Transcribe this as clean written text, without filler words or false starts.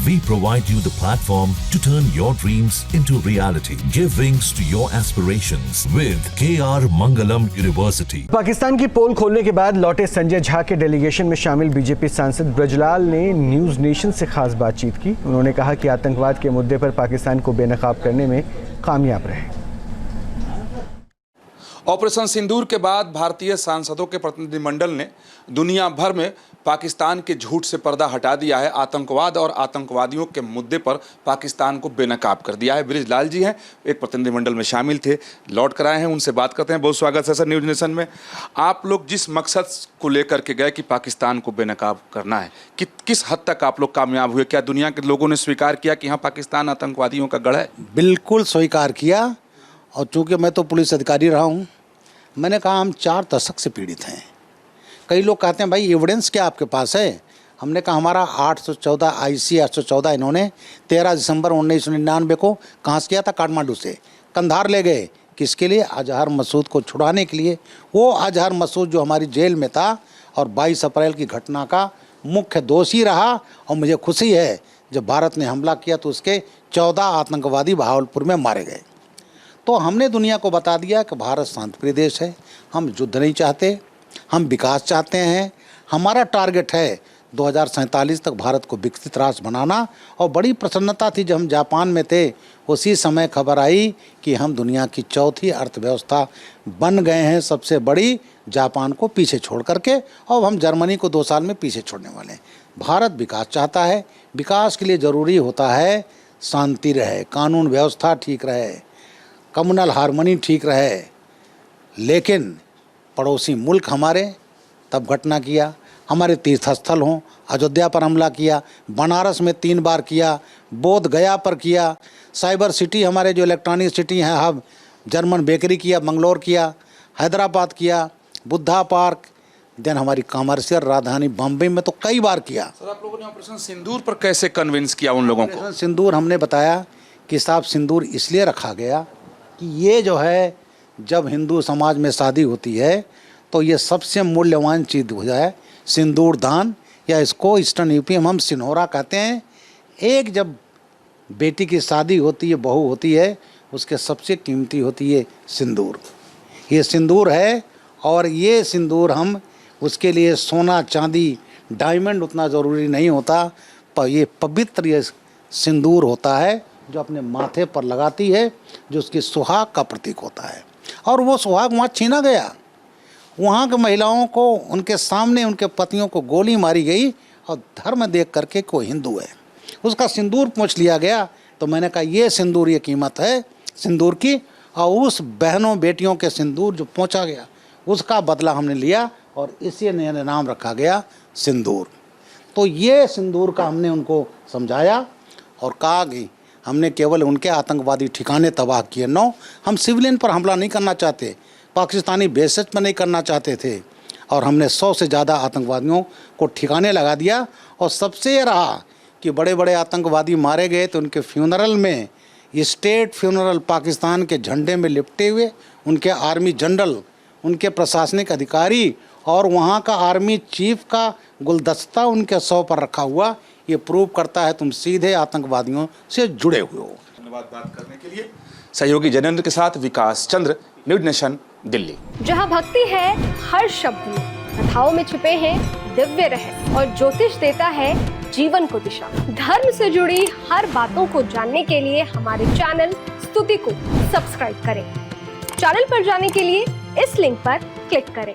We provide you the platform to turn your dreams into reality. Give wings to your aspirations with KR Mangalam University. Pakistan की पोल खोलने के बाद लौटे संजय झा के delegation में शामिल बीजेपी सांसद ब्रजलाल ने न्यूज नेशन से खास बातचीत की। उन्होंने कहा कि आतंकवाद के मुद्दे पर पाकिस्तान को बेनकाब करने में कामयाब रहे। ऑपरेशन सिंदूर के बाद भारतीय सांसदों के प्रतिनिधिमंडल ने दुनिया भर में पाकिस्तान के झूठ से पर्दा हटा दिया है। आतंकवाद और आतंकवादियों के मुद्दे पर पाकिस्तान को बेनकाब कर दिया है। ब्रजलाल जी हैं, एक प्रतिनिधिमंडल में शामिल थे, लौट कर आए हैं, उनसे बात करते हैं। बहुत स्वागत है सर न्यूज नेशन में। आप लोग जिस मकसद को लेकर के गए कि पाकिस्तान को बेनकाब करना है, किस हद तक आप लोग कामयाब हुए? क्या दुनिया के लोगों ने स्वीकार किया कि हाँ पाकिस्तान आतंकवादियों का गढ़ है? बिल्कुल स्वीकार किया। और चूँकि मैं तो पुलिस अधिकारी रहा हूँ, मैंने कहा हम 4 दशक से पीड़ित हैं। कई लोग कहते हैं भाई एविडेंस क्या आपके पास है? हमने कहा हमारा 814 IC 814 इन्होंने 13 दिसंबर 1999 को कहाँ से किया था? काठमांडू से कंधार ले गए। किसके लिए? अजहर मसूद को छुड़ाने के लिए। वो अजहर मसूद जो हमारी जेल में था और 22 अप्रैल की घटना का मुख्य दोषी रहा। और मुझे खुशी है जब भारत ने हमला किया तो उसके 14 आतंकवादी बहावलपुर में मारे गए। तो हमने दुनिया को बता दिया कि भारत शांतिप्रिय देश है, हम युद्ध नहीं चाहते, हम विकास चाहते हैं। हमारा टारगेट है 2047 तक भारत को विकसित राष्ट्र बनाना। और बड़ी प्रसन्नता थी जब हम जापान में थे, उसी समय खबर आई कि हम दुनिया की 4थी अर्थव्यवस्था बन गए हैं, सबसे बड़ी, जापान को पीछे छोड़ करके। और हम जर्मनी को 2 साल में पीछे छोड़ने वाले हैं। भारत विकास चाहता है। विकास के लिए ज़रूरी होता है शांति रहे, कानून व्यवस्था ठीक रहे, कम्युनल हार्मनी ठीक रहे। लेकिन पड़ोसी मुल्क हमारे तब घटना किया, हमारे तीर्थस्थल हों, अयोध्या पर हमला किया, बनारस में 3 बार किया, बोध गया पर किया, साइबर सिटी हमारे जो इलेक्ट्रॉनिक सिटी हैं हब, जर्मन बेकरी किया, मंगलोर किया, हैदराबाद किया, बुद्धा पार्क, देन हमारी कमर्शियल राजधानी बॉम्बे में तो कई बार किया। सर आप लोगों ने ऑपरेशन सिंदूर पर कैसे कन्विंस किया उन लोगों को? ऑपरेशन सिंदूर हमने बताया कि साहब सिंदूर इसलिए रखा गया कि ये जो है जब हिंदू समाज में शादी होती है तो ये सबसे मूल्यवान चीज़ हो जाए सिंदूर दान, या इसको ईस्टर्न यूपी में हम सिन्होरा कहते हैं। एक जब बेटी की शादी होती है, बहू होती है, उसके सबसे कीमती होती है सिंदूर। ये सिंदूर है और ये सिंदूर हम उसके लिए सोना चांदी डायमंड उतना ज़रूरी नहीं होता, पर ये पवित्र ये सिंदूर होता है जो अपने माथे पर लगाती है, जो उसकी सुहाग का प्रतीक होता है। और वो सुहाग वहाँ छीना गया। वहाँ के महिलाओं को उनके सामने उनके पतियों को गोली मारी गई और धर्म देख करके कोई हिंदू है, उसका सिंदूर पूछ लिया गया। तो मैंने कहा ये सिंदूर, ये कीमत है सिंदूर की। और उस बहनों बेटियों के सिंदूर जो पहुँचा गया उसका बदला हमने लिया और इसी ने नाम रखा गया सिंदूर। तो ये सिंदूर का हमने उनको समझाया और कहा कि हमने केवल उनके आतंकवादी ठिकाने तबाह किए, नो, हम सिविलियन पर हमला नहीं करना चाहते, पाकिस्तानी बेसेस पर नहीं करना चाहते थे। और हमने 100 से ज़्यादा आतंकवादियों को ठिकाने लगा दिया। और सबसे ये रहा कि बड़े बड़े आतंकवादी मारे गए तो उनके फ्यूनरल में, स्टेट फ्यूनरल पाकिस्तान के झंडे में लिपटे हुए, उनके आर्मी जनरल, उनके प्रशासनिक अधिकारी और वहाँ का आर्मी चीफ का गुलदस्ता उनके 100 पर रखा हुआ। ये प्रूव करता है तुम सीधे आतंकवादियों से जुड़े हुए हो। धन्यवाद बात करने के लिए। सहयोगी जनेंद्र के साथ विकास चंद्र, न्यूज नेशन, दिल्ली। जहां भक्ति है हर शब्द में, कथाओं में छुपे हैं दिव्य रहस्य और ज्योतिष देता है जीवन को दिशा। धर्म से जुड़ी हर बातों को जानने के लिए हमारे चैनल स्तुति को सब्सक्राइब करें। चैनल पर जाने के लिए इस लिंक पर क्लिक करें।